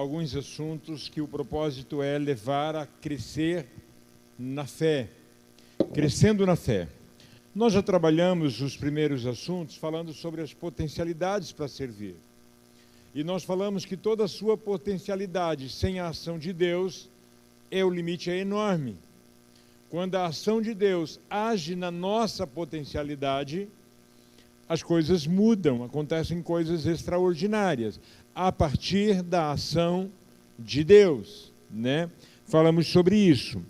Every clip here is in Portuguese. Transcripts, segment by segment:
alguns assuntos que o propósito é levar a crescer na fé, crescendo na fé. Nós já trabalhamos os primeiros assuntos falando sobre as potencialidades para servir. E nós falamos que toda a sua potencialidade sem a ação de Deus, o limite é enorme. Quando a ação de Deus age na nossa potencialidade, as coisas mudam, acontecem coisas extraordinárias, a partir da ação de Deus, né? Falamos sobre isso.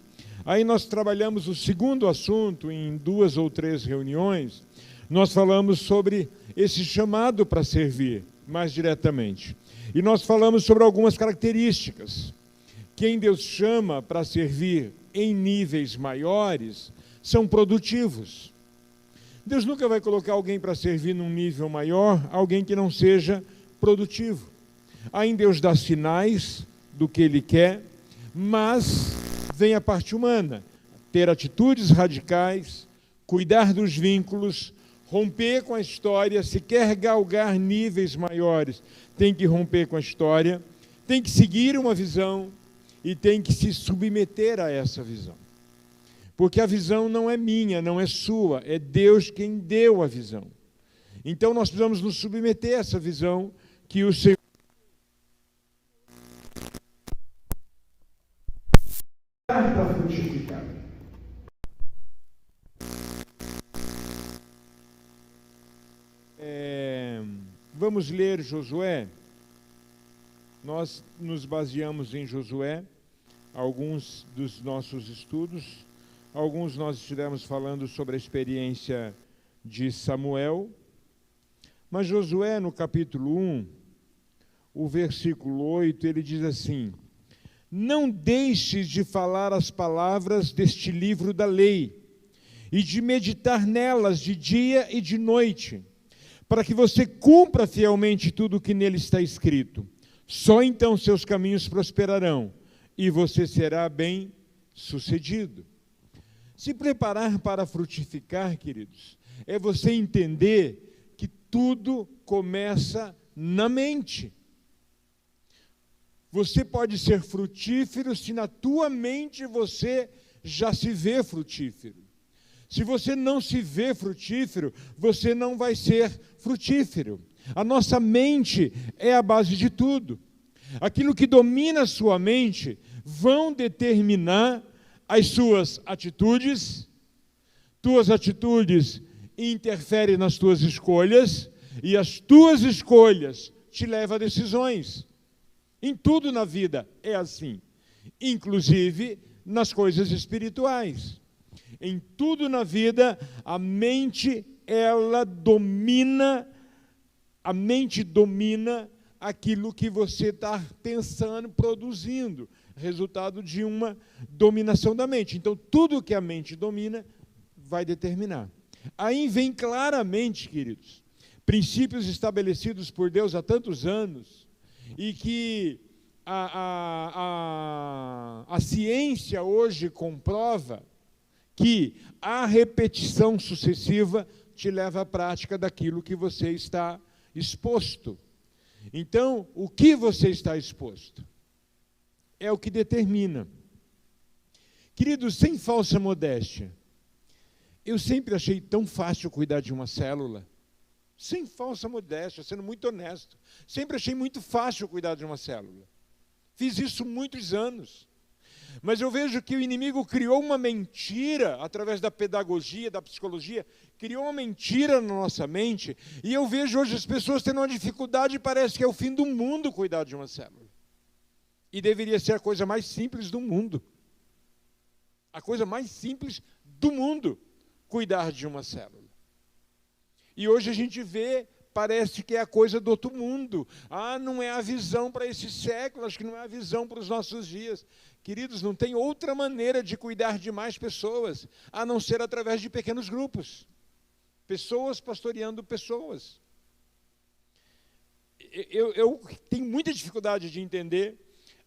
Aí nós trabalhamos o segundo assunto em 2 ou 3 reuniões, nós falamos sobre esse chamado para servir mais diretamente. E nós falamos sobre algumas características. Quem Deus chama para servir em níveis maiores são produtivos. Deus nunca vai colocar alguém para servir num nível maior, alguém que não seja produtivo. Aí Deus dá sinais do que Ele quer, mas vem a parte humana, ter atitudes radicais, cuidar dos vínculos, romper com a história. Se quer galgar níveis maiores, tem que romper com a história, tem que seguir uma visão e tem que se submeter a essa visão. Porque a visão não é minha, não é sua, é Deus quem deu a visão. Então nós precisamos nos submeter a essa visão que o Senhor para frutificar. Vamos ler Josué. Nós nos baseamos em Josué, alguns dos nossos estudos, alguns nós estivemos falando sobre a experiência de Samuel, mas Josué, no capítulo 1, o versículo 8, ele diz assim: não deixes de falar as palavras deste livro da lei, e de meditar nelas de dia e de noite, para que você cumpra fielmente tudo o que nele está escrito. Só então seus caminhos prosperarão, e você será bem-sucedido. Se preparar para frutificar, queridos, é você entender que tudo começa na mente. Você pode ser frutífero se na tua mente você já se vê frutífero. Se você não se vê frutífero, você não vai ser frutífero. A nossa mente é a base de tudo. Aquilo que domina a sua mente vão determinar as suas atitudes. Tuas atitudes interferem nas tuas escolhas, e as tuas escolhas te levam a decisões. Em tudo na vida é assim, inclusive nas coisas espirituais. Em tudo na vida, a mente, ela domina, a mente domina aquilo que você está pensando, produzindo, resultado de uma dominação da mente. Então, tudo que a mente domina vai determinar. Aí vem claramente, queridos, princípios estabelecidos por Deus há tantos anos, e que a ciência hoje comprova que a repetição sucessiva te leva à prática daquilo que você está exposto. Então, o que você está exposto é o que determina. Queridos, sem falsa modéstia, eu sempre achei tão fácil cuidar de uma célula. Sem falsa modéstia, sendo muito honesto. Sempre achei muito fácil cuidar de uma célula. Fiz isso muitos anos. Mas eu vejo que o inimigo criou uma mentira, através da pedagogia, da psicologia, criou uma mentira na nossa mente, e eu vejo hoje as pessoas tendo uma dificuldade, e parece que é o fim do mundo cuidar de uma célula. E deveria ser a coisa mais simples do mundo. A coisa mais simples do mundo, cuidar de uma célula. E hoje a gente vê, parece que é a coisa do outro mundo. Não é a visão para esse século, acho que não é a visão para os nossos dias. Queridos, não tem outra maneira de cuidar de mais pessoas, a não ser através de pequenos grupos. Pessoas pastoreando pessoas. Eu tenho muita dificuldade de entender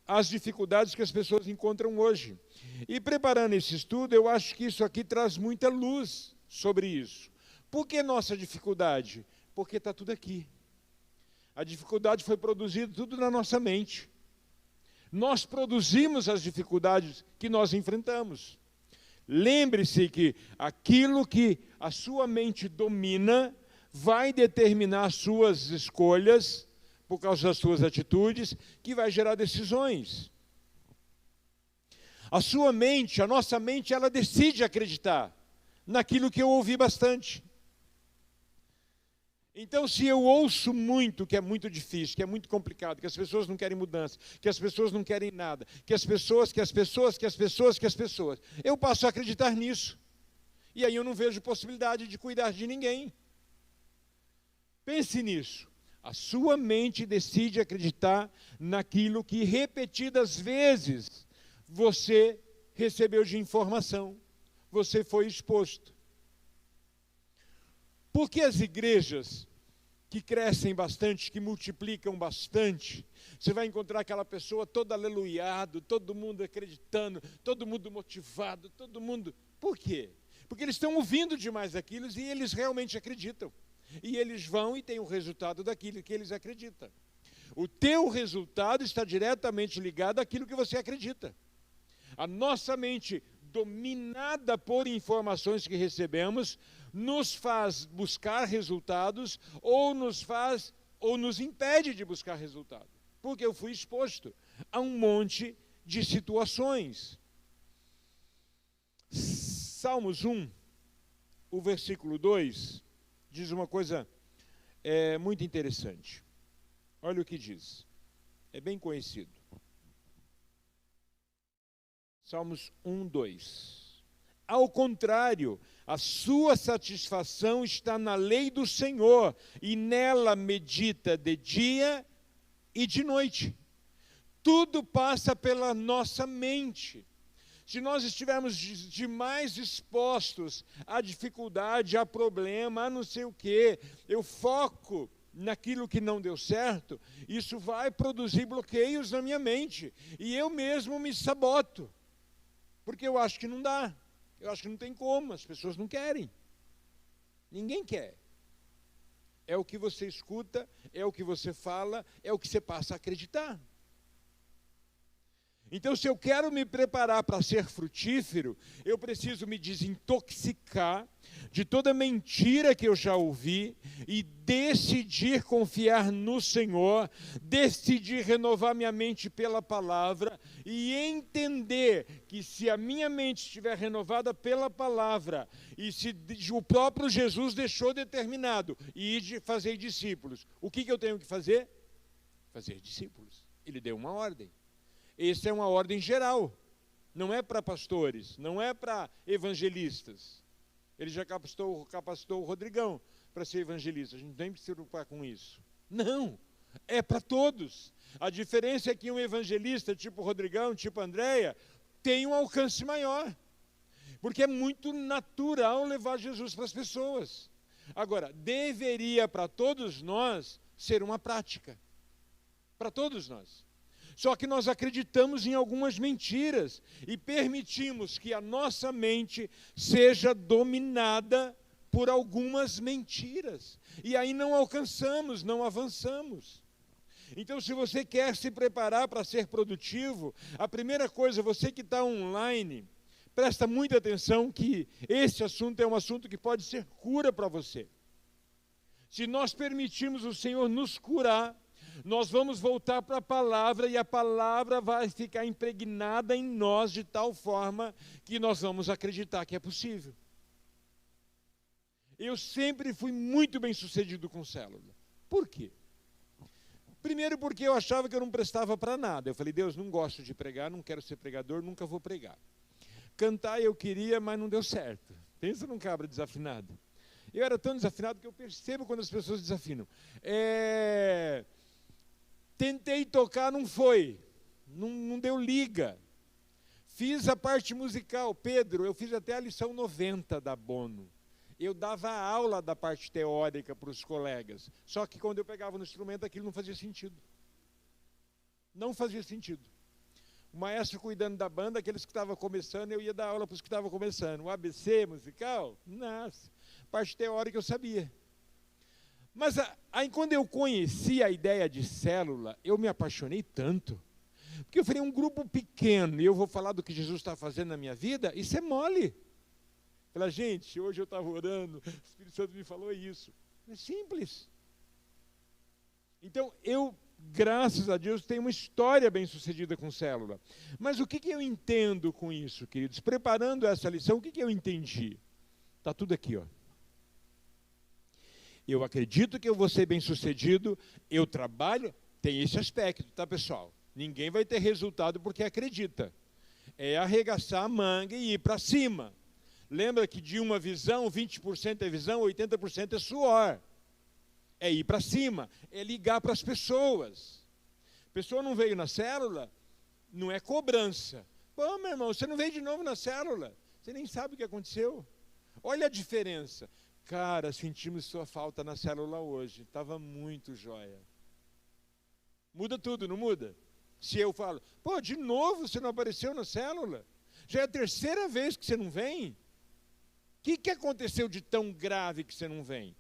as dificuldades que as pessoas encontram hoje. E preparando esse estudo, eu acho que isso aqui traz muita luz sobre isso. Por que nossa dificuldade? Porque está tudo aqui. A dificuldade foi produzida tudo na nossa mente. Nós produzimos as dificuldades que nós enfrentamos. Lembre-se que aquilo que a sua mente domina vai determinar as suas escolhas, por causa das suas atitudes, que vai gerar decisões. A sua mente, a nossa mente, ela decide acreditar naquilo que eu ouvi bastante. Então, se eu ouço muito que é muito difícil, que é muito complicado, que as pessoas não querem mudança, que as pessoas não querem nada, que as pessoas, eu passo a acreditar nisso. E aí eu não vejo possibilidade de cuidar de ninguém. Pense nisso. A sua mente decide acreditar naquilo que repetidas vezes você recebeu de informação, você foi exposto. Porque as igrejas que crescem bastante, que multiplicam bastante, você vai encontrar aquela pessoa toda aleluiado, todo mundo acreditando, todo mundo motivado, todo mundo... Por quê? Porque eles estão ouvindo demais aquilo e eles realmente acreditam. E eles vão e têm o resultado daquilo que eles acreditam. O teu resultado está diretamente ligado àquilo que você acredita. A nossa mente, dominada por informações que recebemos, nos faz buscar resultados ou nos impede de buscar resultado. Porque eu fui exposto a um monte de situações. Salmos 1, o versículo 2, diz uma coisa muito interessante. Olha o que diz. É bem conhecido. Salmos 1, 2. Ao contrário, a sua satisfação está na lei do Senhor, e nela medita de dia e de noite. Tudo passa pela nossa mente. Se nós estivermos demais expostos à dificuldade, a problema, a não sei o quê, eu foco naquilo que não deu certo, isso vai produzir bloqueios na minha mente. E eu mesmo me saboto. Porque eu acho que não dá. Eu acho que não tem como, as pessoas não querem. Ninguém quer. É o que você escuta, é o que você fala, é o que você passa a acreditar. Então, se eu quero me preparar para ser frutífero, eu preciso me desintoxicar de toda mentira que eu já ouvi e decidir confiar no Senhor, decidir renovar minha mente pela palavra e entender que se a minha mente estiver renovada pela palavra e se o próprio Jesus deixou determinado e de fazer discípulos, o que eu tenho que fazer? Fazer discípulos. Ele deu uma ordem. Essa é uma ordem geral, não é para pastores, não é para evangelistas. Ele já capacitou o Rodrigão para ser evangelista, a gente nem precisa se preocupar com isso. Não, é para todos. A diferença é que um evangelista tipo Rodrigão, tipo Andréia, tem um alcance maior, porque é muito natural levar Jesus para as pessoas. Agora, deveria para todos nós ser uma prática, para todos nós. Só que nós acreditamos em algumas mentiras e permitimos que a nossa mente seja dominada por algumas mentiras. E aí não alcançamos, não avançamos. Então, se você quer se preparar para ser produtivo, a primeira coisa, você que está online, presta muita atenção que esse assunto é um assunto que pode ser cura para você. Se nós permitirmos o Senhor nos curar, nós vamos voltar para a palavra e a palavra vai ficar impregnada em nós de tal forma que nós vamos acreditar que é possível. Eu sempre fui muito bem sucedido com célula. Por quê? Primeiro porque eu achava que eu não prestava para nada. Eu falei, Deus, não gosto de pregar, não quero ser pregador, nunca vou pregar. Cantar eu queria, mas não deu certo. Pensa num cabra desafinado. Eu era tão desafinado que eu percebo quando as pessoas desafinam. Tentei tocar, não foi. Não deu liga. Fiz a parte musical. Pedro, eu fiz até a lição 90 da Bono. Eu dava aula da parte teórica para os colegas. Só que quando eu pegava no instrumento, aquilo não fazia sentido. Não fazia sentido. O maestro cuidando da banda, aqueles que estavam começando, eu ia dar aula para os que estavam começando. O ABC musical, nossa, parte teórica eu sabia. Mas aí quando eu conheci a ideia de célula, eu me apaixonei tanto. Porque eu falei, um grupo pequeno, e eu vou falar do que Jesus está fazendo na minha vida, isso é mole. Falei, gente, hoje eu estava orando, o Espírito Santo me falou isso. É simples. Então, eu, graças a Deus, tenho uma história bem-sucedida com célula. Mas o que eu entendo com isso, queridos? Preparando essa lição, o que eu entendi? Está tudo aqui, ó. Eu acredito que eu vou ser bem-sucedido, eu trabalho, tem esse aspecto, tá, pessoal? Ninguém vai ter resultado porque acredita. É arregaçar a manga e ir para cima. Lembra que de uma visão, 20% é visão, 80% é suor. É ir para cima, é ligar para as pessoas. A pessoa não veio na célula, não é cobrança. Pô, meu irmão, você não veio de novo na célula. Você nem sabe o que aconteceu. Olha a diferença. Cara, sentimos sua falta na célula hoje. Estava muito jóia. Muda tudo, não muda? Se eu falo, pô, de novo você não apareceu na célula? Já é a terceira vez que você não vem? O que aconteceu de tão grave que você não vem?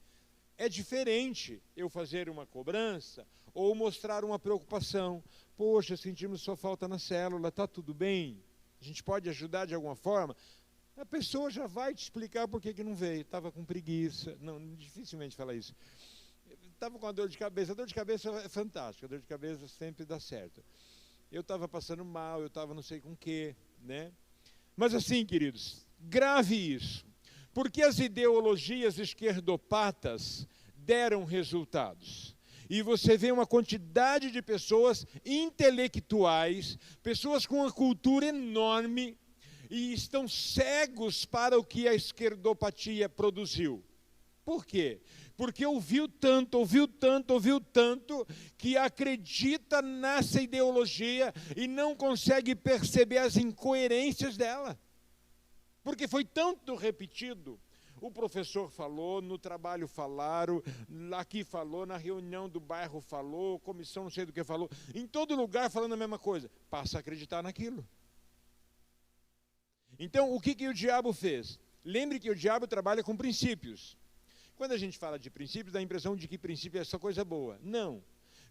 É diferente eu fazer uma cobrança ou mostrar uma preocupação. Poxa, sentimos sua falta na célula, está tudo bem? A gente pode ajudar de alguma forma? A pessoa já vai te explicar por que não veio. Estava com preguiça. Não, dificilmente fala isso. Estava com uma dor de cabeça. A dor de cabeça é fantástica. A dor de cabeça sempre dá certo. Eu estava passando mal, eu estava não sei com o quê, né? Mas assim, queridos, grave isso. Porque as ideologias esquerdopatas deram resultados. E você vê uma quantidade de pessoas intelectuais, pessoas com uma cultura enorme, e estão cegos para o que a esquerdopatia produziu. Por quê? Porque ouviu tanto, que acredita nessa ideologia e não consegue perceber as incoerências dela. Porque foi tanto repetido. O professor falou, no trabalho falaram, aqui falou, na reunião do bairro falou, comissão não sei do que falou, em todo lugar falando a mesma coisa. Passa a acreditar naquilo. Então, o que o diabo fez? Lembre que o diabo trabalha com princípios. Quando a gente fala de princípios, dá a impressão de que princípio é só coisa boa. Não.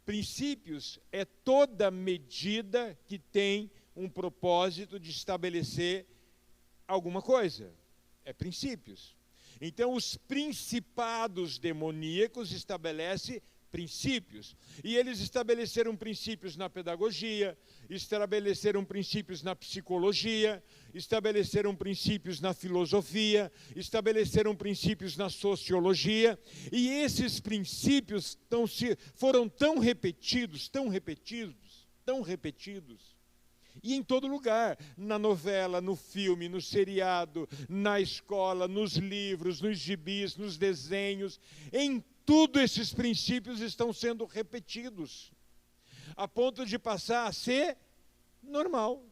Princípios é toda medida que tem um propósito de estabelecer alguma coisa. É princípios. Então, os principados demoníacos estabelecem princípios. E eles estabeleceram princípios na pedagogia, estabeleceram princípios na psicologia, estabeleceram princípios na filosofia, estabeleceram princípios na sociologia, e esses princípios foram tão repetidos, e em todo lugar, na novela, no filme, no seriado, na escola, nos livros, nos gibis, nos desenhos, em tudo esses princípios estão sendo repetidos, a ponto de passar a ser normal.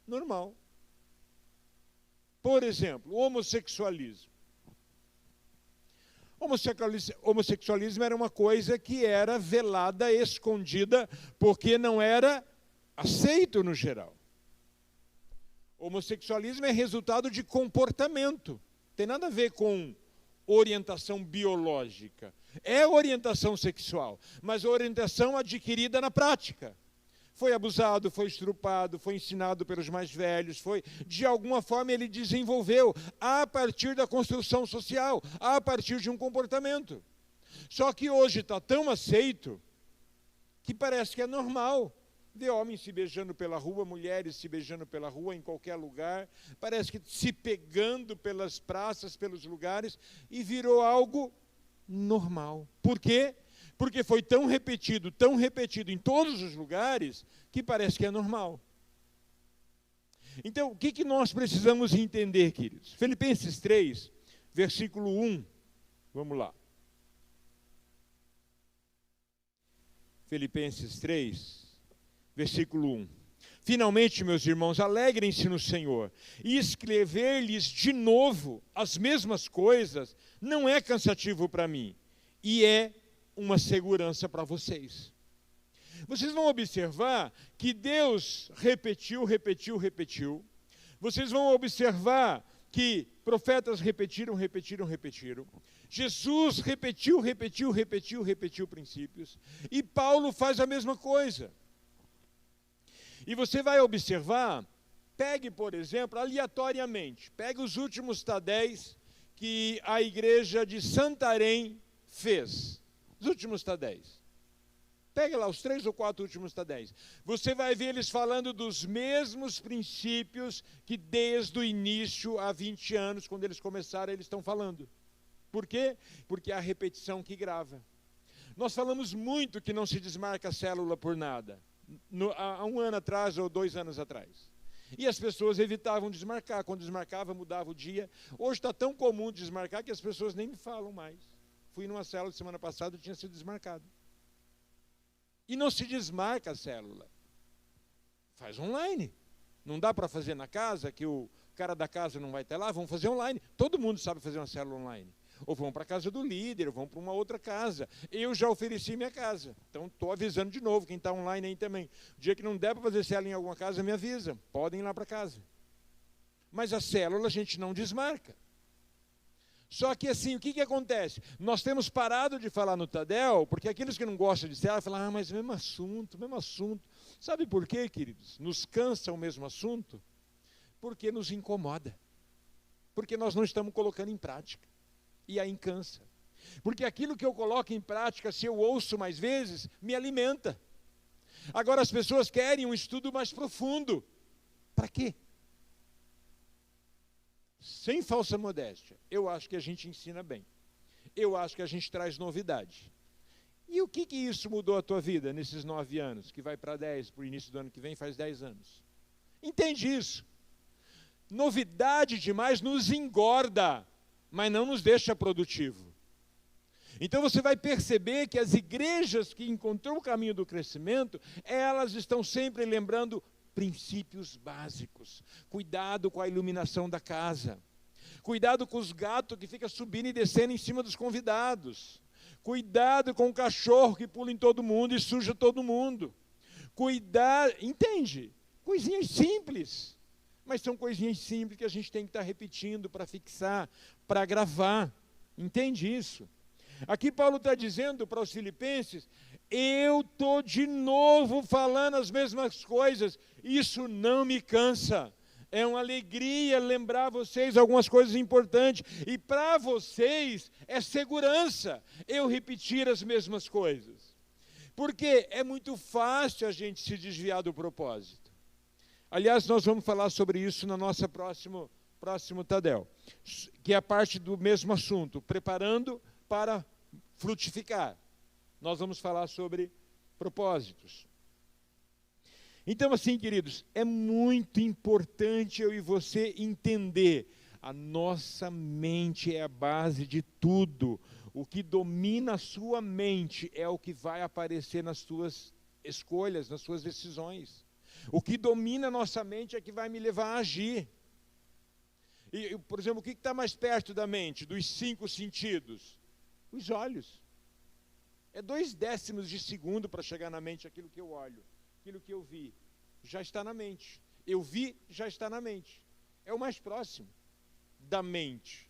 Normal. Por exemplo, o homossexualismo. Homossexualismo era uma coisa que era velada, escondida, porque não era aceito no geral. Homossexualismo é resultado de comportamento. Tem nada a ver com orientação biológica. É orientação sexual, mas orientação adquirida na prática. Foi abusado, foi estrupado, foi ensinado pelos mais velhos, de alguma forma ele desenvolveu a partir da construção social, a partir de um comportamento. Só que hoje está tão aceito que parece que é normal ver homens se beijando pela rua, mulheres se beijando pela rua, em qualquer lugar, parece que se pegando pelas praças, pelos lugares, e virou algo normal. Por quê? Porque foi tão repetido em todos os lugares, que parece que é normal. Então, o que nós precisamos entender, queridos? Filipenses 3, versículo 1, vamos lá. Filipenses 3, versículo 1. Finalmente, meus irmãos, alegrem-se no Senhor. E escrever-lhes de novo as mesmas coisas não é cansativo para mim. E é uma segurança para vocês. Vocês vão observar que Deus repetiu. Vocês vão observar que profetas repetiram. Jesus repetiu princípios. E Paulo faz a mesma coisa. E você vai observar, pegue, por exemplo, aleatoriamente, pegue os últimos Tadéis que a igreja de Santarém fez. Os últimos Tadéis. Pegue lá os 3 ou 4 últimos Tadéis. Você vai ver eles falando dos mesmos princípios que desde o início, há 20 anos, quando eles começaram, eles estão falando. Por quê? Porque é a repetição que grava. Nós falamos muito que não se desmarca a célula por nada. Há 1 ano atrás ou 2 anos atrás. E as pessoas evitavam desmarcar. Quando desmarcava, mudava o dia. Hoje está tão comum desmarcar que as pessoas nem me falam mais. Fui numa célula semana passada e tinha sido desmarcado. E não se desmarca a célula. Faz online. Não dá para fazer na casa, que o cara da casa não vai estar lá, vamos fazer online. Todo mundo sabe fazer uma célula online. Ou vão para a casa do líder, ou vão para uma outra casa. Eu já ofereci minha casa. Então, estou avisando de novo, quem está online aí também. O dia que não der para fazer célula em alguma casa, me avisa. Podem ir lá para casa. Mas a célula a gente não desmarca. Só que assim, o que acontece? Nós temos parado de falar no Tadel, porque aqueles que não gostam de célula falam, mas mesmo assunto, mesmo assunto. Sabe por quê, queridos? Nos cansa o mesmo assunto? Porque nos incomoda. Porque nós não estamos colocando em prática. E aí cansa. Porque aquilo que eu coloco em prática, se eu ouço mais vezes, me alimenta. Agora as pessoas querem um estudo mais profundo. Para quê? Sem falsa modéstia, eu acho que a gente ensina bem. Eu acho que a gente traz novidade. E o que isso mudou a tua vida nesses 9 anos? Que vai para 10, para o início do ano que vem, faz 10 anos. Entende isso? Novidade demais nos engorda, mas não nos deixa produtivo. Então você vai perceber que as igrejas que encontrou o caminho do crescimento, elas estão sempre lembrando princípios básicos. Cuidado com a iluminação da casa. Cuidado com os gatos que ficam subindo e descendo em cima dos convidados. Cuidado com o cachorro que pula em todo mundo e suja todo mundo. Cuidado, entende? Coisinhas simples. Mas são coisinhas simples que a gente tem que estar repetindo para fixar, para gravar. Entende isso? Aqui Paulo está dizendo para os filipenses, eu estou de novo falando as mesmas coisas, isso não me cansa, é uma alegria lembrar vocês algumas coisas importantes, e para vocês é segurança eu repetir as mesmas coisas, porque é muito fácil a gente se desviar do propósito. Aliás, nós vamos falar sobre isso no nosso próximo Tadel, que é a parte do mesmo assunto, preparando para frutificar. Nós vamos falar sobre propósitos. Então, assim, queridos, é muito importante eu e você entender, a nossa mente é a base de tudo. O que domina a sua mente é o que vai aparecer nas suas escolhas, nas suas decisões. O que domina a nossa mente é que vai me levar a agir. E, por exemplo, o que está mais perto da mente, dos 5 sentidos? Os olhos. É 0,2 de segundo para chegar na mente aquilo que eu olho, aquilo que eu vi. Já está na mente. Eu vi, já está na mente. É o mais próximo da mente.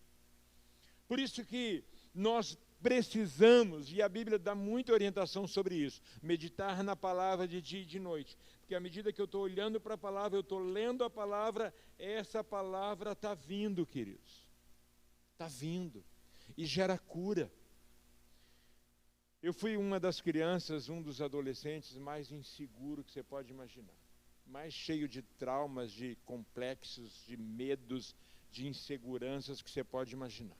Por isso que nós precisamos, e a Bíblia dá muita orientação sobre isso, meditar na palavra de dia e de noite. Porque à medida que eu estou olhando para a palavra, eu estou lendo a palavra, essa palavra está vindo, queridos. Está vindo. E gera cura. Eu fui uma das crianças, um dos adolescentes mais inseguro que você pode imaginar. Mais cheio de traumas, de complexos, de medos, de inseguranças que você pode imaginar.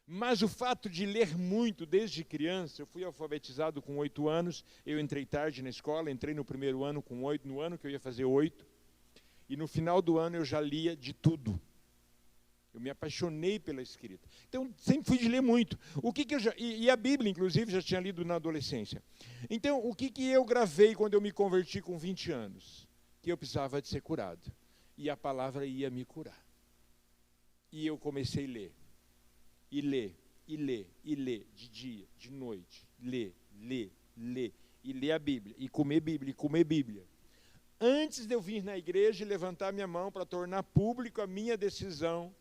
Mas o fato de ler muito desde criança, eu fui alfabetizado com 8 anos, eu entrei tarde na escola, entrei no primeiro ano com 8, no ano que eu ia fazer 8, e no final do ano eu já lia de tudo. Eu me apaixonei pela escrita. Então, sempre fui de ler muito. E a Bíblia, inclusive, já tinha lido na adolescência. Então, o que eu gravei quando eu me converti com 20 anos? Que eu precisava de ser curado. E a palavra ia me curar. E eu comecei a ler. E ler, e ler, e ler, de dia, de noite. Ler, ler, ler. E ler a Bíblia, e comer Bíblia, e comer Bíblia. Antes de eu vir na igreja e levantar minha mão para tornar público a minha decisão,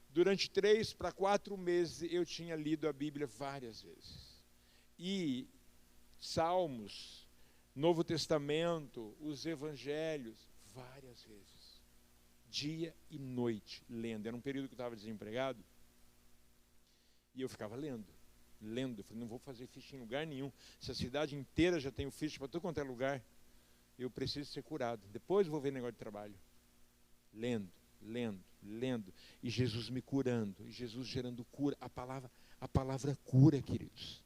durante 3 para 4 meses eu tinha lido a Bíblia várias vezes. E Salmos, Novo Testamento, os Evangelhos, várias vezes, dia e noite, lendo. Era um período que eu estava desempregado, e eu ficava lendo. Eu falei, não vou fazer ficha em lugar nenhum. Se a cidade inteira já tem o ficha para todo quanto é lugar, eu preciso ser curado. Depois eu vou ver negócio de trabalho. Lendo. E Jesus me curando, e Jesus gerando cura. A palavra cura, queridos.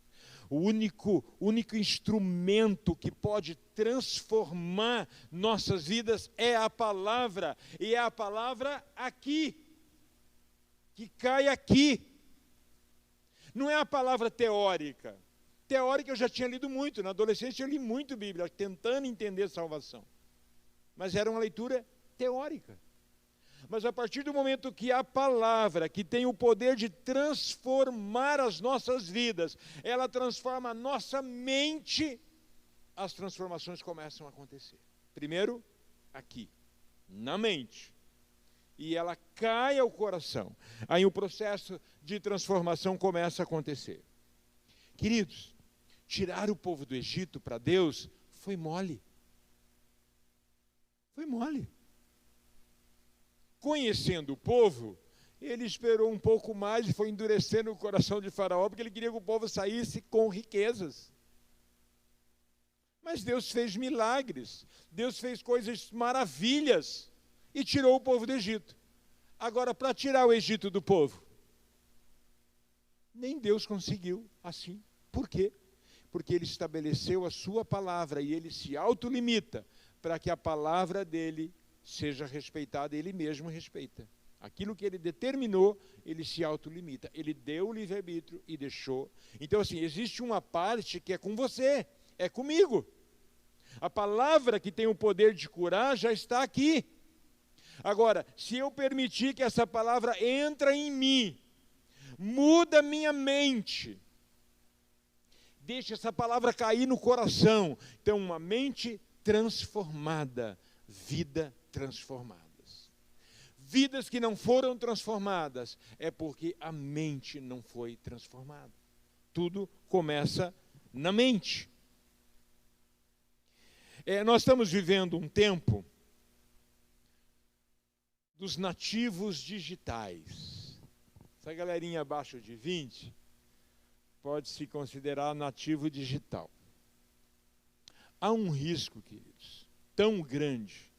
O único instrumento que pode transformar nossas vidas é a palavra. E é a palavra aqui, que cai aqui. Não é a palavra teórica. Teórica eu já tinha lido muito. Na adolescência eu li muito Bíblia, tentando entender a salvação. Mas era uma leitura teórica. Mas a partir do momento que a palavra, que tem o poder de transformar as nossas vidas, ela transforma a nossa mente, as transformações começam a acontecer. Primeiro, aqui, na mente. E ela cai ao coração. Aí o processo de transformação começa a acontecer. Queridos, tirar o povo do Egito para Deus foi mole. Foi mole. Conhecendo o povo, ele esperou um pouco mais e foi endurecendo o coração de Faraó, porque ele queria que o povo saísse com riquezas. Mas Deus fez milagres, Deus fez coisas maravilhas e tirou o povo do Egito. Agora, para tirar o Egito do povo, nem Deus conseguiu assim. Por quê? Porque ele estabeleceu a sua palavra e ele se autolimita para que a palavra dele seja respeitada, ele mesmo respeita. Aquilo que ele determinou, ele se autolimita. Ele deu o livre-arbítrio e deixou. Então, assim, existe uma parte que é com você, é comigo. A palavra que tem o poder de curar já está aqui. Agora, se eu permitir que essa palavra entre em mim, muda minha mente, deixa essa palavra cair no coração. Então, uma mente transformada, vida transformadas. Vidas que não foram transformadas é porque a mente não foi transformada. Tudo começa na mente. Nós estamos vivendo um tempo dos nativos digitais. Essa galerinha abaixo de 20 pode se considerar nativo digital. Há um risco, queridos, tão grande,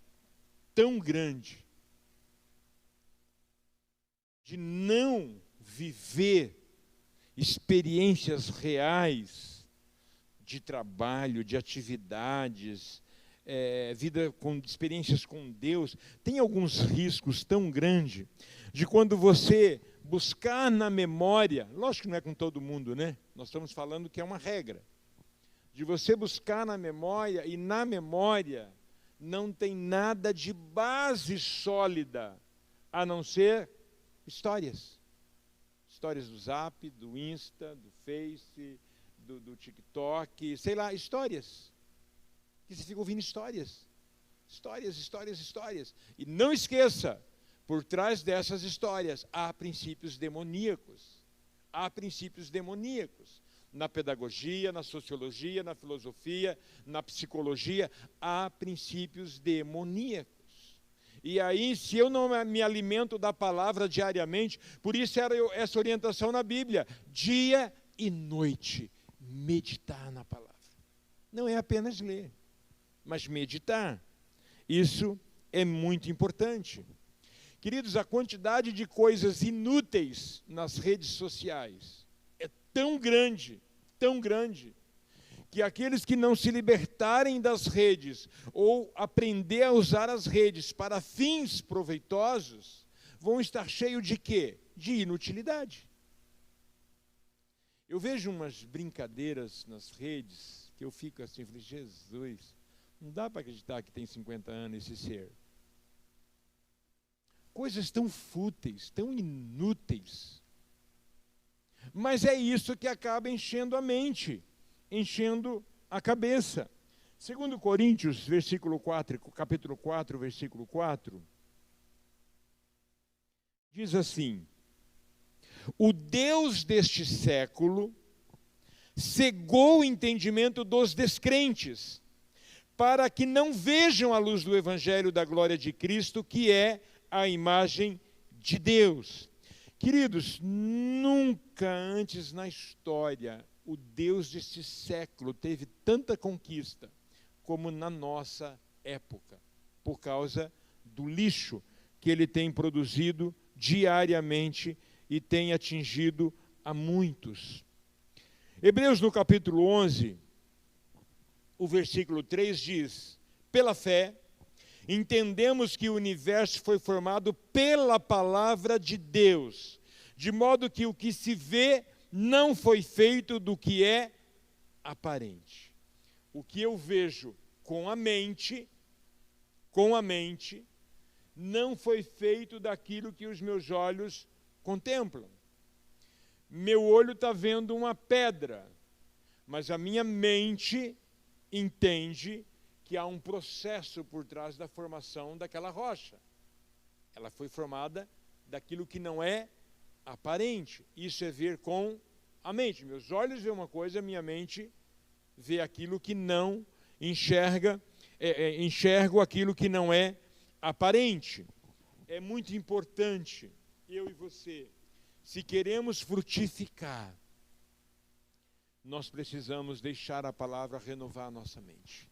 de não viver experiências reais de trabalho, de atividades, vida com experiências com Deus. Tem alguns riscos tão grandes de quando você buscar na memória, lógico que não é com todo mundo, né? Nós estamos falando que é uma regra, de você buscar na memória, e na memória não tem nada de base sólida, a não ser histórias. Histórias do Zap, do Insta, do Face, do TikTok, sei lá, histórias. Que você fica ouvindo histórias. Histórias. E não esqueça, por trás dessas histórias há princípios demoníacos. Na pedagogia, na sociologia, na filosofia, na psicologia, há princípios demoníacos. E aí, se eu não me alimento da palavra diariamente, por isso era essa orientação na Bíblia, dia e noite, meditar na palavra. Não é apenas ler, mas meditar. Isso é muito importante. Queridos, a quantidade de coisas inúteis nas redes sociais é tão grande, que aqueles que não se libertarem das redes ou aprender a usar as redes para fins proveitosos, vão estar cheios de quê? De inutilidade. Eu vejo umas brincadeiras nas redes que eu fico assim, falei, Jesus, não dá para acreditar que tem 50 anos esse ser. Coisas tão fúteis, tão inúteis. Mas é isso que acaba enchendo a mente, enchendo a cabeça. 2 Coríntios, capítulo 4, versículo 4, diz assim: o Deus deste século cegou o entendimento dos descrentes, para que não vejam a luz do Evangelho da glória de Cristo, que é a imagem de Deus. Queridos, nunca antes na história o Deus deste século teve tanta conquista como na nossa época, por causa do lixo que ele tem produzido diariamente e tem atingido a muitos. Hebreus, no capítulo 11, o versículo 3 diz: pela fé, entendemos que o universo foi formado pela palavra de Deus, de modo que o que se vê não foi feito do que é aparente. O que eu vejo com a mente, não foi feito daquilo que os meus olhos contemplam. Meu olho está vendo uma pedra, mas a minha mente entende que há um processo por trás da formação daquela rocha. Ela foi formada daquilo que não é aparente. Isso é ver com a mente. Meus olhos veem uma coisa, minha mente vê aquilo que não enxerga, enxergo aquilo que não é aparente. É muito importante, eu e você, se queremos frutificar, nós precisamos deixar a palavra renovar a nossa mente.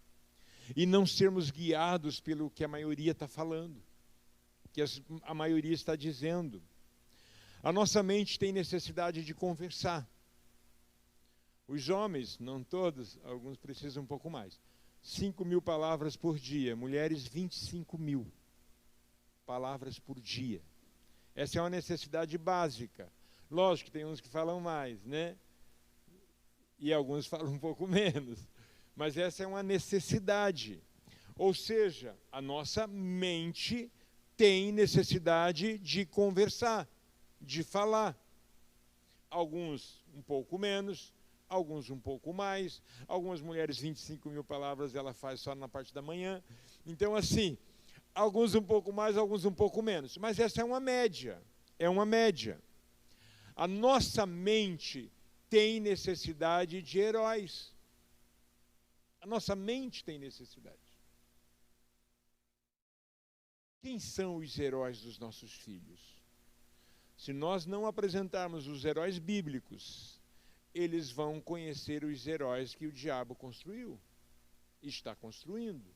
E não sermos guiados pelo que a maioria está falando, que a maioria está dizendo. A nossa mente tem necessidade de conversar. Os homens, não todos, alguns precisam um pouco mais. 5.000 palavras por dia, mulheres 25.000 palavras por dia. Essa é uma necessidade básica. Lógico que tem uns que falam mais, né? E alguns falam um pouco menos. Mas essa é uma necessidade. Ou seja, a nossa mente tem necessidade de conversar, de falar. Alguns um pouco menos, alguns um pouco mais. Algumas mulheres 25.000 palavras ela faz só na parte da manhã. Então, assim, alguns um pouco mais, alguns um pouco menos. Mas essa é uma média. É uma média. A nossa mente tem necessidade de heróis. A nossa mente tem necessidade. Quem são os heróis dos nossos filhos? Se nós não apresentarmos os heróis bíblicos, eles vão conhecer os heróis que o diabo construiu, está construindo.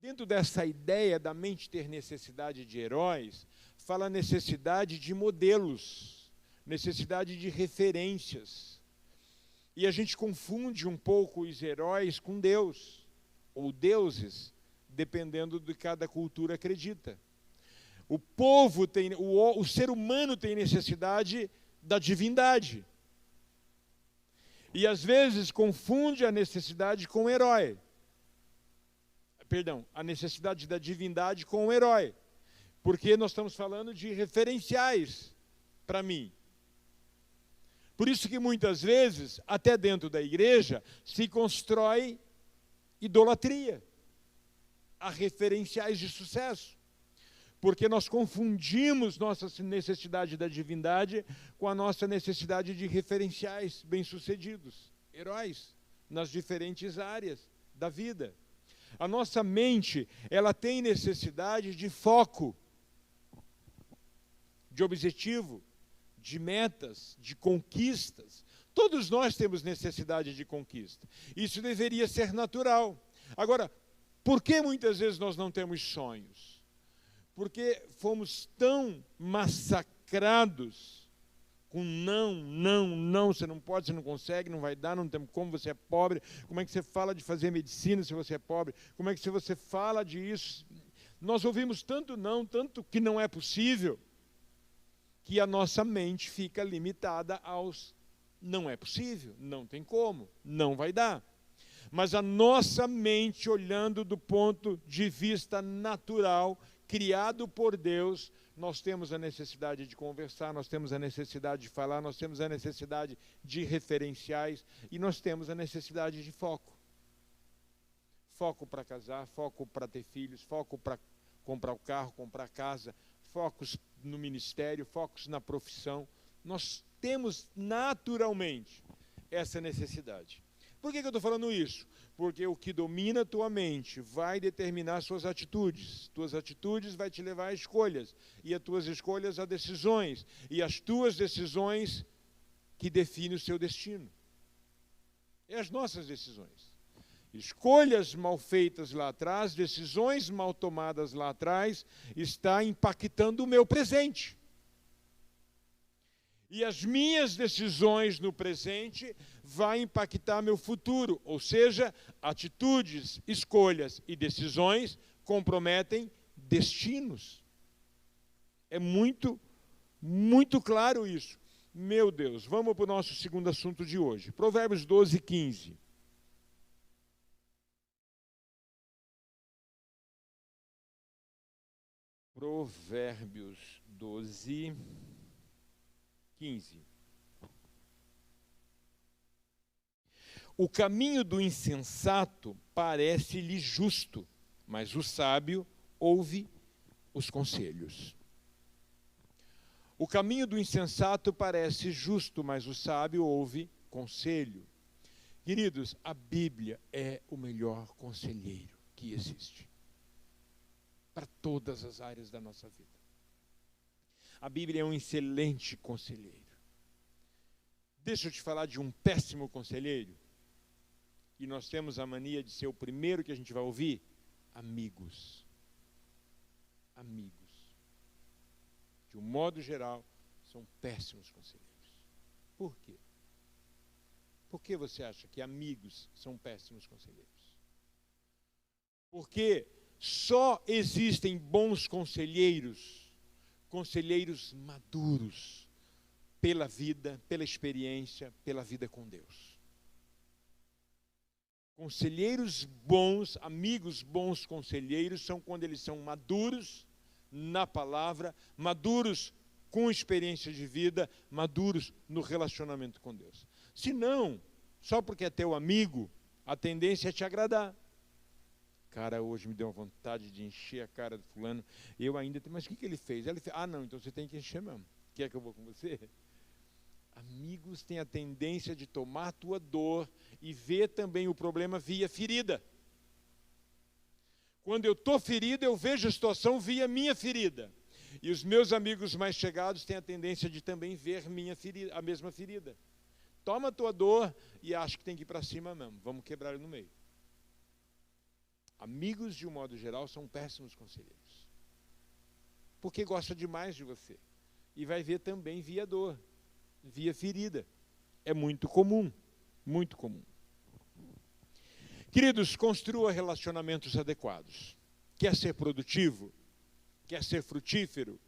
Dentro dessa ideia da mente ter necessidade de heróis, fala a necessidade de modelos, necessidade de referências. E a gente confunde um pouco os heróis com Deus, ou deuses, dependendo de cada cultura acredita. O povo tem, o ser humano tem necessidade da divindade. E às vezes confunde a necessidade com o herói. Perdão, a necessidade da divindade com o herói. Porque nós estamos falando de referenciais para mim. Por isso que muitas vezes, até dentro da igreja, se constrói idolatria a referenciais de sucesso. Porque nós confundimos nossa necessidade da divindade com a nossa necessidade de referenciais bem-sucedidos, heróis, nas diferentes áreas da vida. A nossa mente, ela tem necessidade de foco, de objetivo, de metas, de conquistas. Todos nós temos necessidade de conquista. Isso deveria ser natural. Agora, por que muitas vezes nós não temos sonhos? Porque fomos tão massacrados com não, você não pode, você não consegue, não vai dar, não tem como, você é pobre. Como é que você fala de fazer medicina se você é pobre? Como é que você fala disso? Nós ouvimos tanto não, tanto que não é possível, que a nossa mente fica limitada aos não é possível, não tem como, não vai dar. Mas a nossa mente, olhando do ponto de vista natural, criado por Deus, nós temos a necessidade de conversar, nós temos a necessidade de falar, nós temos a necessidade de referenciais e nós temos a necessidade de foco. Foco para casar, foco para ter filhos, foco para comprar o carro, comprar a casa, focos no ministério, focos na profissão. Nós temos naturalmente essa necessidade. Por que eu estou falando isso? Porque o que domina a tua mente vai determinar suas atitudes. Tuas atitudes vai te levar a escolhas. E as tuas escolhas a decisões. E as tuas decisões que definem o seu destino. É as nossas decisões. Escolhas mal feitas lá atrás, decisões mal tomadas lá atrás, está impactando o meu presente. E as minhas decisões no presente vão impactar meu futuro. Ou seja, atitudes, escolhas e decisões comprometem destinos. É muito, muito claro isso. Meu Deus, vamos para o nosso segundo assunto de hoje. Provérbios 12, 15. Provérbios 12, 15. O caminho do insensato parece-lhe justo, mas o sábio ouve os conselhos. O caminho do insensato parece justo, mas o sábio ouve conselho. Queridos, a Bíblia é o melhor conselheiro que existe para todas as áreas da nossa vida. A Bíblia é um excelente conselheiro. Deixa eu te falar de um péssimo conselheiro. E nós temos a mania de ser o primeiro que a gente vai ouvir. Amigos. Amigos. De um modo geral, são péssimos conselheiros. Por quê? Por que você acha que amigos são péssimos conselheiros? Porque só existem bons conselheiros, conselheiros maduros, pela vida, pela experiência, pela vida com Deus. Conselheiros bons, amigos bons conselheiros, são quando eles são maduros na palavra, maduros com experiência de vida, maduros no relacionamento com Deus. Se não, só porque é teu amigo, a tendência é te agradar. Cara, hoje me deu uma vontade de encher a cara do fulano. Eu ainda tenho, mas o que ele fez? Ele fez? Ah, não, então você tem que encher mesmo. Quer que eu vou com você? Amigos têm a tendência de tomar a tua dor e ver também o problema via ferida. Quando eu estou ferido, eu vejo a situação via minha ferida. E os meus amigos mais chegados têm a tendência de também ver minha ferida, a mesma ferida. Toma a tua dor e acha que tem que ir para cima mesmo. Vamos quebrar ele no meio. Amigos, de um modo geral, são péssimos conselheiros. Porque gosta demais de você. E vai ver também via dor, via ferida. É muito comum, muito comum. Queridos, construa relacionamentos adequados. Quer ser produtivo? Quer ser frutífero?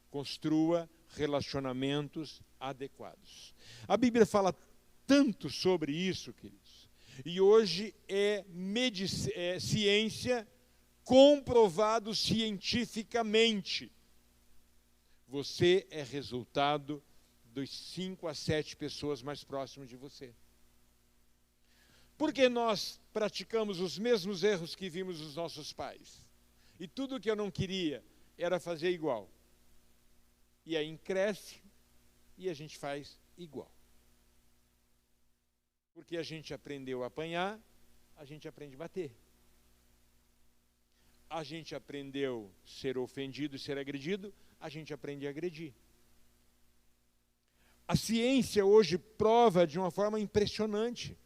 Construa relacionamentos adequados. A Bíblia fala tanto sobre isso, queridos. E hoje é ciência, comprovado cientificamente. Você é resultado dos 5 a 7 pessoas mais próximas de você. Porque nós praticamos os mesmos erros que vimos os nossos pais. E tudo que eu não queria era fazer igual. E aí cresce e a gente faz igual. Porque a gente aprendeu a apanhar, a gente aprende a bater. A gente aprendeu a ser ofendido e ser agredido, a gente aprende a agredir. A ciência hoje prova de uma forma impressionante.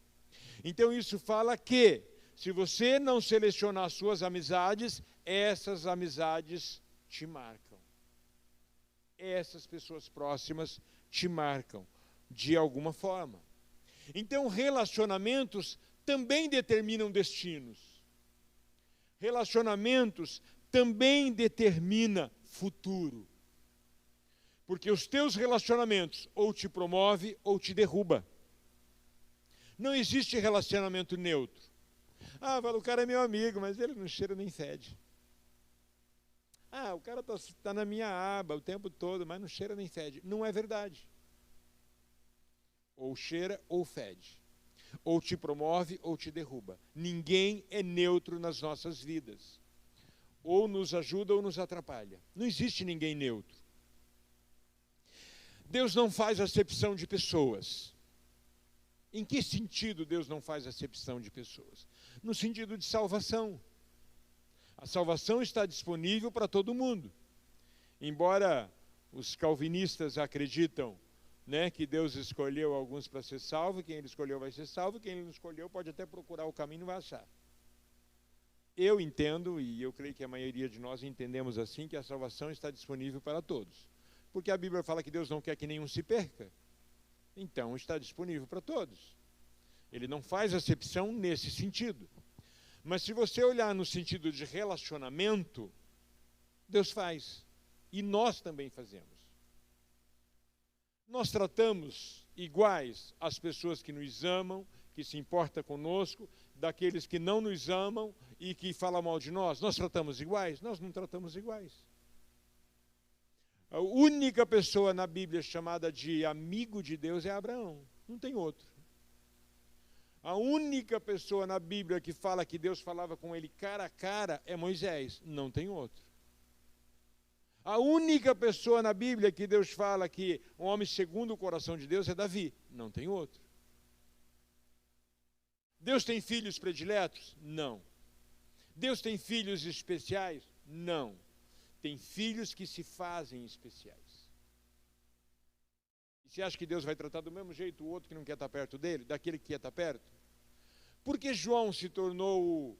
Então isso fala que, se você não selecionar as suas amizades, essas amizades te marcam. Essas pessoas próximas te marcam, de alguma forma. Então, relacionamentos também determinam destinos. Relacionamentos também determinam futuro. Porque os teus relacionamentos ou te promove ou te derruba. Não existe relacionamento neutro. Ah, o cara é meu amigo, mas ele não cheira nem fede. Ah, o cara está na minha aba o tempo todo, mas não cheira nem fede. Não é verdade. Ou cheira ou fede. Ou te promove ou te derruba. Ninguém é neutro nas nossas vidas. Ou nos ajuda ou nos atrapalha. Não existe ninguém neutro. Deus não faz acepção de pessoas. Em que sentido Deus não faz acepção de pessoas? No sentido de salvação. A salvação está disponível para todo mundo. Embora os calvinistas acreditam, né, que Deus escolheu alguns para ser salvo, quem ele escolheu vai ser salvo, quem ele não escolheu pode até procurar o caminho e vai achar. Eu entendo, e eu creio que a maioria de nós entendemos assim, que a salvação está disponível para todos. Porque a Bíblia fala que Deus não quer que nenhum se perca. Então está disponível para todos. Ele não faz acepção nesse sentido. Mas se você olhar no sentido de relacionamento, Deus faz. E nós também fazemos. Nós tratamos iguais as pessoas que nos amam, que se importam conosco, daqueles que não nos amam e que falam mal de nós. Nós tratamos iguais? Nós não tratamos iguais. A única pessoa na Bíblia chamada de amigo de Deus é Abraão. Não tem outro. A única pessoa na Bíblia que fala que Deus falava com ele cara a cara é Moisés. Não tem outro. A única pessoa na Bíblia que Deus fala que um homem segundo o coração de Deus é Davi. Não tem outro. Deus tem filhos prediletos? Não. Deus tem filhos especiais? Não. Tem filhos que se fazem especiais. E você acha que Deus vai tratar do mesmo jeito o outro que não quer estar perto dele, daquele que quer estar perto? Por que João se tornou o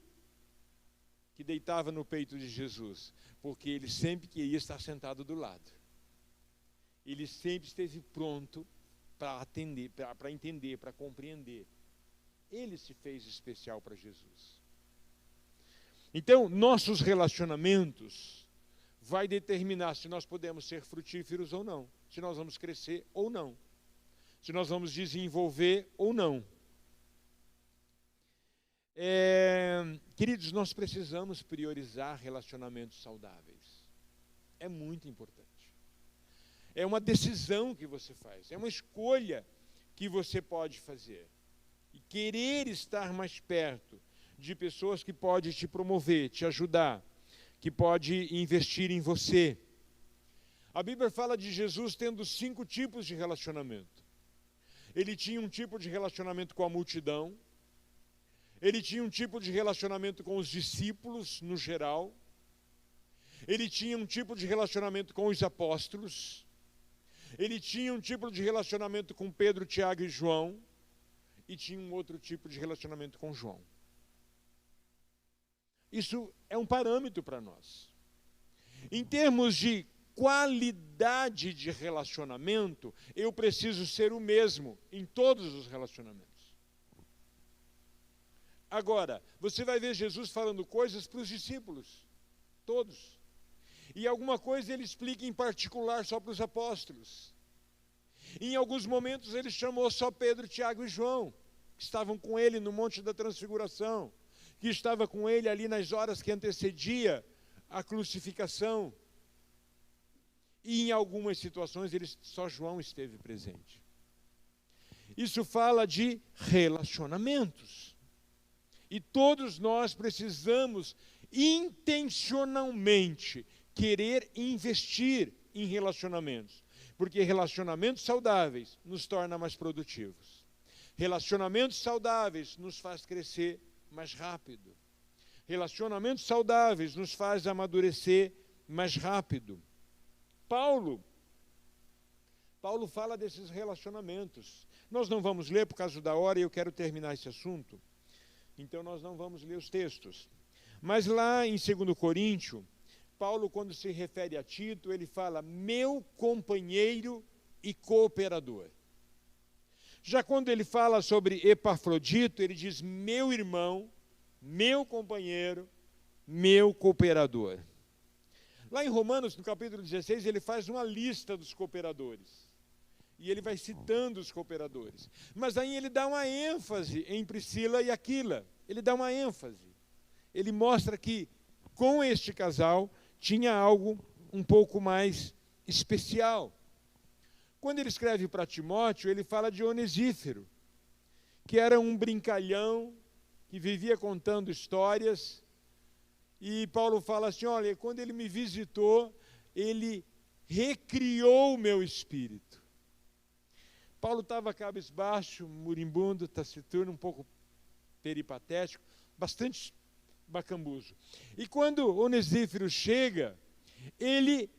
que deitava no peito de Jesus? Porque ele sempre queria estar sentado do lado. Ele sempre esteve pronto para atender, para entender, para compreender. Ele se fez especial para Jesus. Então, nossos relacionamentos vai determinar se nós podemos ser frutíferos ou não, se nós vamos crescer ou não, se nós vamos desenvolver ou não. Queridos, nós precisamos priorizar relacionamentos saudáveis. É muito importante. É uma decisão que você faz, é uma escolha que você pode fazer. E querer estar mais perto de pessoas que podem te promover, te ajudar, que pode investir em você. A Bíblia fala de Jesus tendo 5 tipos de relacionamento. Ele tinha um tipo de relacionamento com a multidão, ele tinha um tipo de relacionamento com os discípulos, no geral, ele tinha um tipo de relacionamento com os apóstolos, ele tinha um tipo de relacionamento com Pedro, Tiago e João, e tinha um outro tipo de relacionamento com João. Isso é um parâmetro para nós. Em termos de qualidade de relacionamento, eu preciso ser o mesmo em todos os relacionamentos. Agora, você vai ver Jesus falando coisas para os discípulos, todos. E alguma coisa ele explica em particular só para os apóstolos. Em alguns momentos ele chamou só Pedro, Tiago e João, que estavam com ele no Monte da Transfiguração, que estava com ele ali nas horas que antecedia a crucificação. E em algumas situações só João esteve presente. Isso fala de relacionamentos. E todos nós precisamos intencionalmente querer investir em relacionamentos. Porque relacionamentos saudáveis nos tornam mais produtivos. Relacionamentos saudáveis nos faz crescer mais rápido. Relacionamentos saudáveis nos faz amadurecer mais rápido. Paulo fala desses relacionamentos. Nós não vamos ler por causa da hora e eu quero terminar esse assunto. Então nós não vamos ler os textos. Mas lá em 2 Coríntios, Paulo, quando se refere a Tito, ele fala, meu companheiro e cooperador. Já quando ele fala sobre Epafrodito, ele diz, meu irmão, meu companheiro, meu cooperador. Lá em Romanos, no capítulo 16, ele faz uma lista dos cooperadores. E ele vai citando os cooperadores. Mas aí ele dá uma ênfase em Priscila e Aquila. Ele dá uma ênfase. Ele mostra que com este casal tinha algo um pouco mais especial. Quando ele escreve para Timóteo, ele fala de Onesífero, que era um brincalhão, que vivia contando histórias. E Paulo fala assim, olha, quando ele me visitou, ele recriou o meu espírito. Paulo estava cabisbaixo, moribundo, taciturno, um pouco peripatético, bastante bacambuzo. E quando Onesíforo chega, ele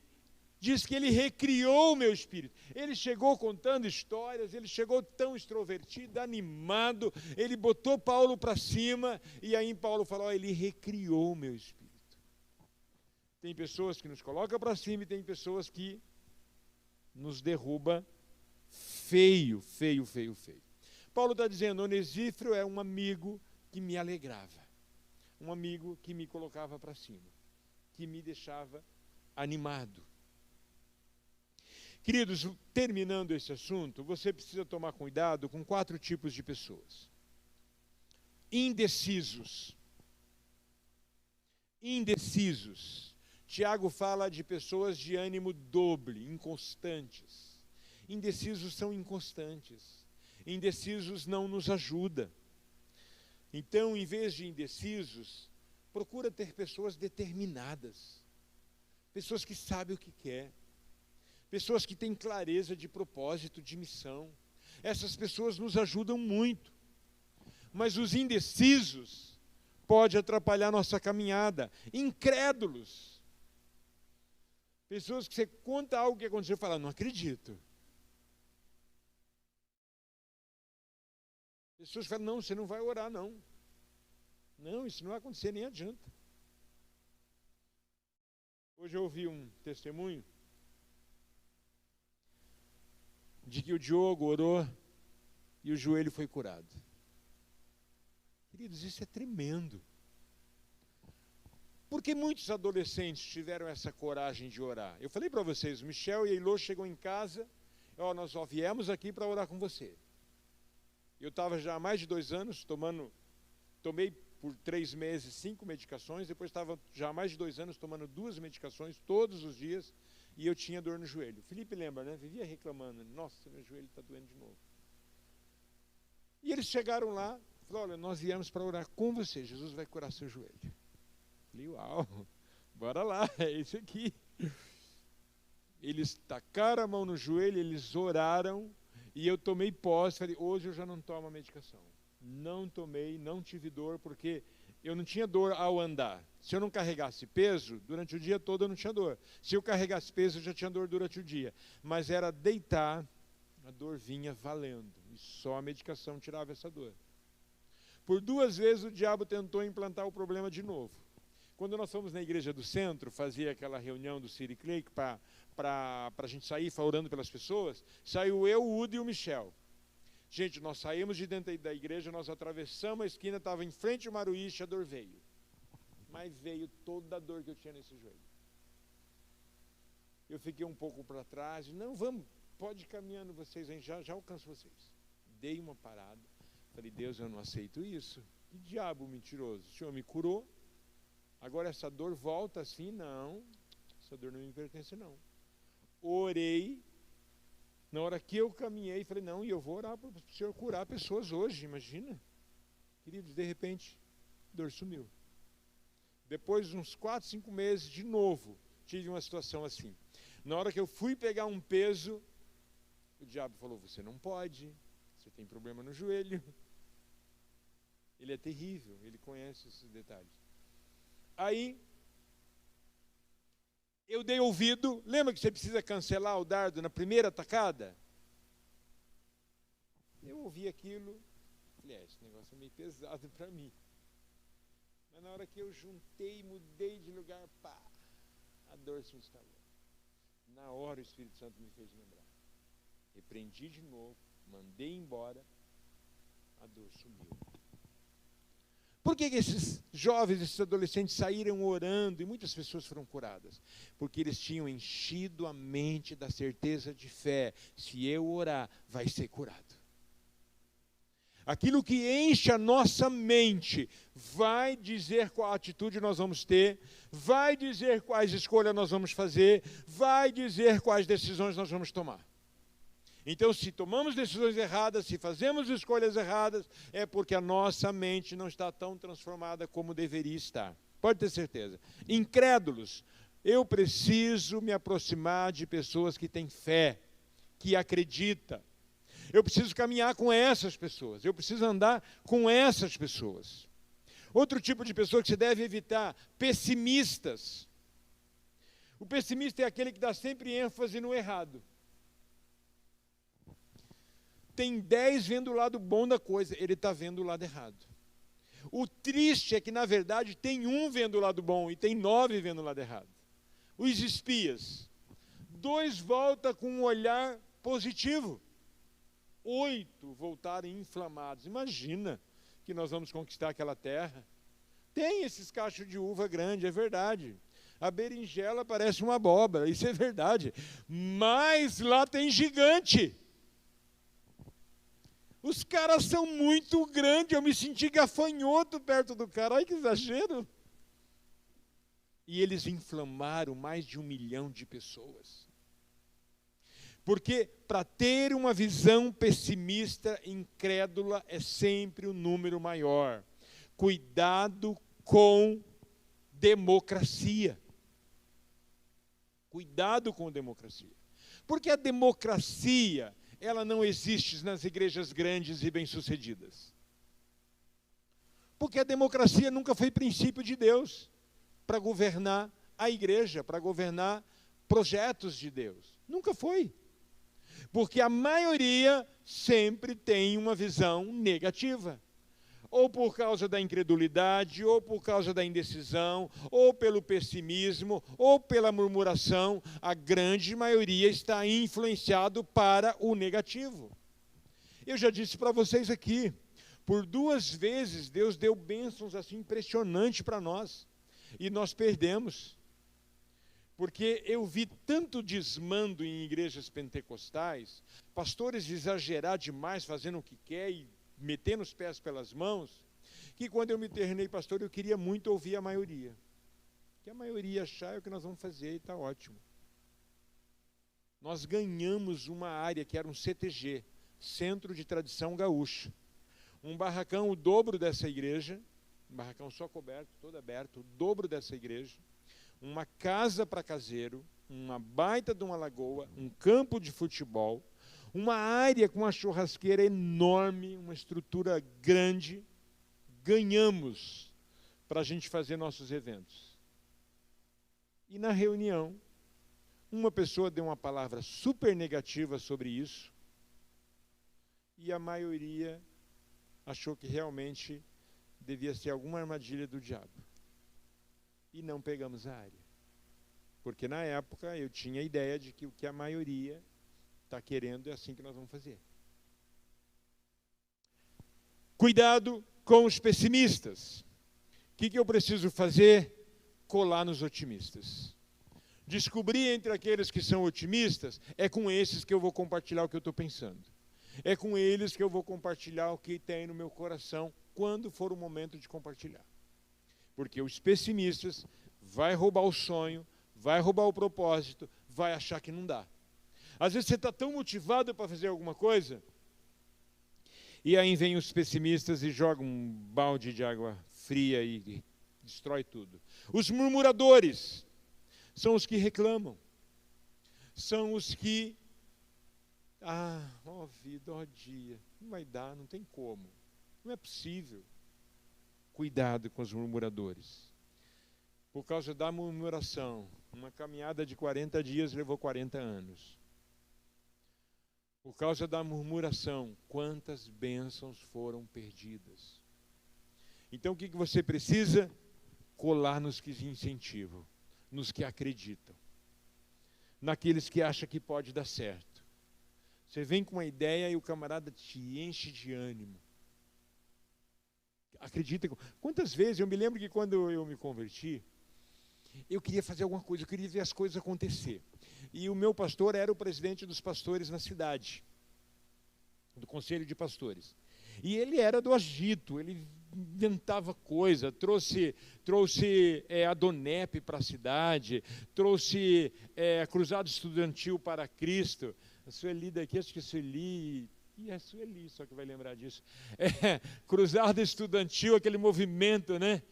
diz que ele recriou o meu espírito. Ele chegou contando histórias, ele chegou tão extrovertido, animado, ele botou Paulo para cima, e aí Paulo falou, ele recriou o meu espírito. Tem pessoas que nos colocam para cima e tem pessoas que nos derruba feio, feio, feio, feio. Paulo está dizendo, Onesíforo é um amigo que me alegrava, um amigo que me colocava para cima, que me deixava animado. Queridos, terminando esse assunto, você precisa tomar cuidado com 4 tipos de pessoas. Indecisos. Indecisos. Tiago fala de pessoas de ânimo doble, inconstantes. Indecisos são inconstantes. Indecisos não nos ajudam. Então, em vez de indecisos, procura ter pessoas determinadas. Pessoas que sabem o que quer. Pessoas que têm clareza de propósito, de missão. Essas pessoas nos ajudam muito. Mas os indecisos podem atrapalhar nossa caminhada. Incrédulos. Pessoas que você conta algo que aconteceu e fala, não acredito. Pessoas falam, não, você não vai orar, não. Não, isso não vai acontecer, nem adianta. Hoje eu ouvi um testemunho de que o Diogo orou e o joelho foi curado. Queridos, isso é tremendo. Porque muitos adolescentes tiveram essa coragem de orar. Eu falei para vocês, o Michel e a Ilô chegam em casa, nós só viemos aqui para orar com você. Eu estava já há mais de 2 anos tomei por 3 meses 5 medicações, depois estava já há mais de 2 anos tomando 2 medicações todos os dias, e eu tinha dor no joelho. O Felipe lembra, né? Vivia reclamando, nossa, meu joelho está doendo de novo. E eles chegaram lá, falaram, olha, nós viemos para orar com você, Jesus vai curar seu joelho. Eu falei, uau, bora lá, é isso aqui. Eles tacaram a mão no joelho, eles oraram, e eu tomei posse, falei, hoje eu já não tomo a medicação. Não tomei, não tive dor, porque eu não tinha dor ao andar. Se eu não carregasse peso, durante o dia todo eu não tinha dor. Se eu carregasse peso, eu já tinha dor durante o dia. Mas era deitar, a dor vinha valendo. E só a medicação tirava essa dor. Por 2 vezes o diabo tentou implantar o problema de novo. Quando nós fomos na igreja do centro, fazia aquela reunião do City Clay para a gente sair orando pelas pessoas, saiu eu, o Udo e o Michel. Gente, nós saímos de dentro da igreja, nós atravessamos a esquina, estava em frente ao Maruíche, a dor veio. Mas veio toda a dor que eu tinha nesse joelho. Eu fiquei um pouco para trás, não, vamos, pode ir caminhando vocês, a gente já alcanço vocês. Dei uma parada, falei, Deus, eu não aceito isso. Que diabo mentiroso, o Senhor me curou, agora essa dor volta assim? Não, essa dor não me pertence não. Orei. Na hora que eu caminhei, falei, não, e eu vou orar para o Senhor curar pessoas hoje, imagina. Queridos, de repente, a dor sumiu. Depois de uns 4, 5 meses, de novo, tive uma situação assim. Na hora que eu fui pegar um peso, o diabo falou, você não pode, você tem problema no joelho. Ele é terrível, ele conhece esses detalhes. Aí, eu dei ouvido, lembra que você precisa cancelar o dardo na primeira tacada? Eu ouvi aquilo, falei, esse negócio é meio pesado para mim. Mas na hora que eu juntei, mudei de lugar, pá, a dor se instalou. Na hora o Espírito Santo me fez lembrar. Repreendi de novo, mandei embora, a dor sumiu. Por que esses jovens, esses adolescentes saíram orando e muitas pessoas foram curadas? Porque eles tinham enchido a mente da certeza de fé. Se eu orar, vai ser curado. Aquilo que enche a nossa mente vai dizer qual atitude nós vamos ter, vai dizer quais escolhas nós vamos fazer, vai dizer quais decisões nós vamos tomar. Então, se tomamos decisões erradas, se fazemos escolhas erradas, é porque a nossa mente não está tão transformada como deveria estar. Pode ter certeza. Incrédulos, eu preciso me aproximar de pessoas que têm fé, que acreditam. Eu preciso caminhar com essas pessoas. Eu preciso andar com essas pessoas. Outro tipo de pessoa que você deve evitar, pessimistas. O pessimista é aquele que dá sempre ênfase no errado. Tem 10 vendo o lado bom da coisa, ele está vendo o lado errado. O triste é que, na verdade, tem um vendo o lado bom e tem 9 vendo o lado errado. Os espias. 2 voltam com um olhar positivo. 8 voltaram inflamados. Imagina que nós vamos conquistar aquela terra. Tem esses cachos de uva grande, é verdade. A berinjela parece uma abóbora, isso é verdade. Mas lá tem gigante. Os caras são muito grandes, eu me senti gafanhoto perto do cara. Ai, que exagero. E eles inflamaram mais de 1 milhão de pessoas. Porque para ter uma visão pessimista, incrédula, é sempre o número maior. Cuidado com democracia. Cuidado com democracia. Porque a democracia, ela não existe nas igrejas grandes e bem-sucedidas. Porque a democracia nunca foi princípio de Deus para governar a igreja, para governar projetos de Deus. Nunca foi. Porque a maioria sempre tem uma visão negativa. Ou por causa da incredulidade, ou por causa da indecisão, ou pelo pessimismo, ou pela murmuração, a grande maioria está influenciado para o negativo. Eu já disse para vocês aqui, por 2 vezes Deus deu bênçãos assim impressionantes para nós, e nós perdemos. Porque eu vi tanto desmando em igrejas pentecostais, pastores exagerar demais, fazendo o que quer e metendo os pés pelas mãos, que quando eu me tornei pastor, eu queria muito ouvir a maioria. Que a maioria achar é o que nós vamos fazer e está ótimo. Nós ganhamos uma área que era um CTG, Centro de Tradição Gaúcha. Um barracão o dobro dessa igreja, um barracão só coberto, todo aberto, o dobro dessa igreja. Uma casa para caseiro, uma baita de uma lagoa, um campo de futebol, uma área com uma churrasqueira enorme, uma estrutura grande. Ganhamos para a gente fazer nossos eventos. E na reunião, uma pessoa deu uma palavra super negativa sobre isso, e a maioria achou que realmente devia ser alguma armadilha do diabo. E não pegamos a área. Porque na época eu tinha a ideia de que o que a maioria está querendo é assim que nós vamos fazer. Cuidado com os pessimistas. O que eu preciso fazer? Colar nos otimistas. Descobrir entre aqueles que são otimistas, é com esses que eu vou compartilhar o que eu estou pensando. É com eles que eu vou compartilhar o que tem no meu coração, quando for o momento de compartilhar. Porque os pessimistas vai roubar o sonho, vai roubar o propósito, vai achar que não dá. Às vezes você está tão motivado para fazer alguma coisa, e aí vem os pessimistas e jogam um balde de água fria e destrói tudo. Os murmuradores são os que reclamam, são os que, ó vida, ó dia, não vai dar, não tem como, não é possível. Cuidado com os murmuradores. Por causa da murmuração, uma caminhada de 40 dias levou 40 anos. Por causa da murmuração, quantas bênçãos foram perdidas. Então o que você precisa? Colar nos que incentivam, nos que acreditam, naqueles que acham que pode dar certo. Você vem com uma ideia e o camarada te enche de ânimo. Acredita. Quantas vezes, eu me lembro que quando eu me converti, eu queria fazer alguma coisa, eu queria ver as coisas acontecer. E o meu pastor era o presidente dos pastores na cidade, do conselho de pastores. E ele era do agito, ele inventava coisa, trouxe a Donep para a cidade, trouxe a Cruzado Estudantil para Cristo. A Sueli daqui, acho que a Sueli... E a Sueli, só que vai lembrar disso. Cruzado Estudantil, aquele movimento, né?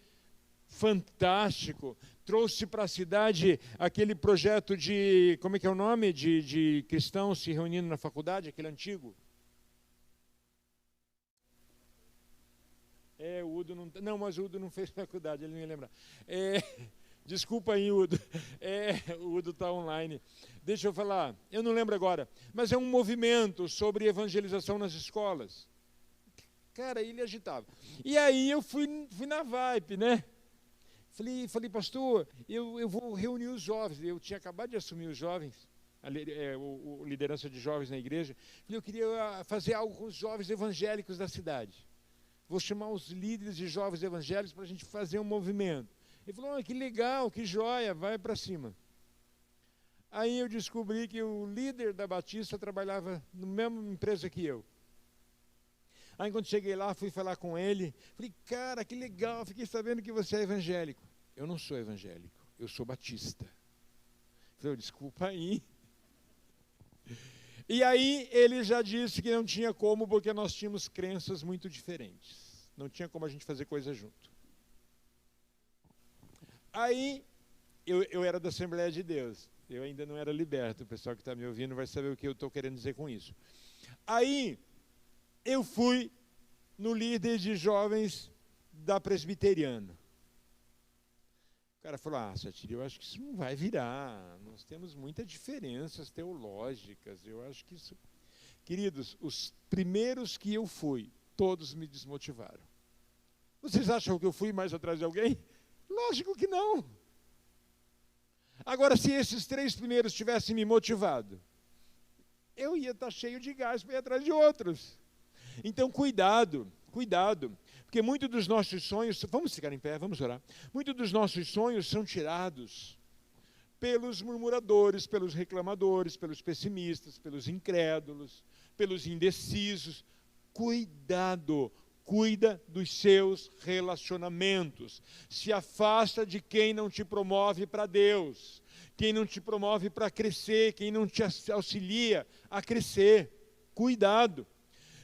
Fantástico. Trouxe para a cidade aquele projeto de, como é que é o nome? De cristãos se reunindo na faculdade, aquele antigo. Udo não... Não, mas o Udo não fez faculdade, ele não ia lembrar. Desculpa aí, Udo. O Udo está online. Deixa eu falar, eu não lembro agora, mas é um movimento sobre evangelização nas escolas. Cara, ele agitava. E aí eu fui na vibe, né? Falei, pastor, eu vou reunir os jovens. Eu tinha acabado de assumir os jovens, a liderança de jovens na igreja. Falei, eu queria fazer algo com os jovens evangélicos da cidade. Vou chamar os líderes de jovens evangélicos para a gente fazer um movimento. Ele falou, que legal, que joia, vai para cima. Aí eu descobri que o líder da Batista trabalhava na mesma empresa que eu. Aí quando cheguei lá, fui falar com ele, falei, cara, que legal, fiquei sabendo que você é evangélico. Eu não sou evangélico, eu sou batista. Falei, desculpa aí. E aí ele já disse que não tinha como, porque nós tínhamos crenças muito diferentes. Não tinha como a gente fazer coisa junto. Aí eu era da Assembleia de Deus, eu ainda não era liberto, o pessoal que está me ouvindo vai saber o que eu estou querendo dizer com isso. Aí eu fui no líder de jovens da Presbiteriana. O cara falou, Satiri, eu acho que isso não vai virar, nós temos muitas diferenças teológicas, eu acho que isso... Queridos, os primeiros que eu fui, todos me desmotivaram. Vocês acham que eu fui mais atrás de alguém? Lógico que não. Agora, se esses 3 primeiros tivessem me motivado, eu ia estar cheio de gás para ir atrás de outros. Então, cuidado, porque muitos dos nossos sonhos, vamos ficar em pé, vamos orar, muitos dos nossos sonhos são tirados pelos murmuradores, pelos reclamadores, pelos pessimistas, pelos incrédulos, pelos indecisos. Cuidado, cuida dos seus relacionamentos, se afasta de quem não te promove para Deus, quem não te promove para crescer, quem não te auxilia a crescer. Cuidado.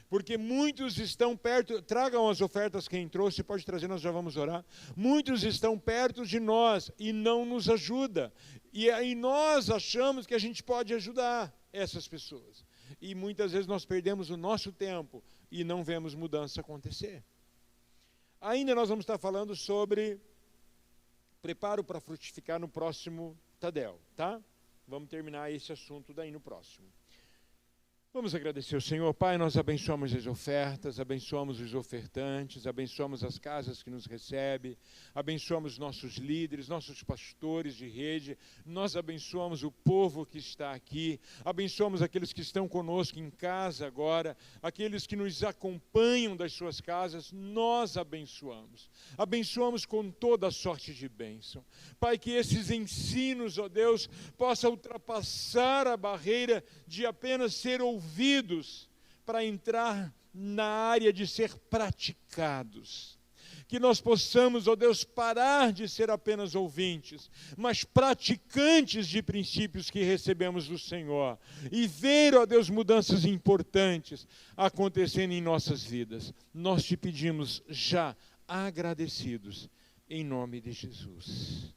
Porque muitos estão perto, tragam as ofertas quem trouxe, pode trazer, nós já vamos orar. Muitos estão perto de nós e não nos ajuda. E aí nós achamos que a gente pode ajudar essas pessoas. E muitas vezes nós perdemos o nosso tempo e não vemos mudança acontecer. Ainda nós vamos estar falando sobre preparo para frutificar no próximo Tadel, tá? Vamos terminar esse assunto daí no próximo. Vamos agradecer ao Senhor. Pai, nós abençoamos as ofertas, abençoamos os ofertantes, abençoamos as casas que nos recebem, abençoamos nossos líderes, nossos pastores de rede, nós abençoamos o povo que está aqui, abençoamos aqueles que estão conosco em casa agora, aqueles que nos acompanham das suas casas, nós abençoamos. Abençoamos com toda a sorte de bênção. Pai, que esses ensinos, ó Deus, possam ultrapassar a barreira de apenas ser ouvidos para entrar na área de ser praticados. Que nós possamos, ó Deus, parar de ser apenas ouvintes, mas praticantes de princípios que recebemos do Senhor. E ver, ó Deus, mudanças importantes acontecendo em nossas vidas. Nós te pedimos já agradecidos, em nome de Jesus.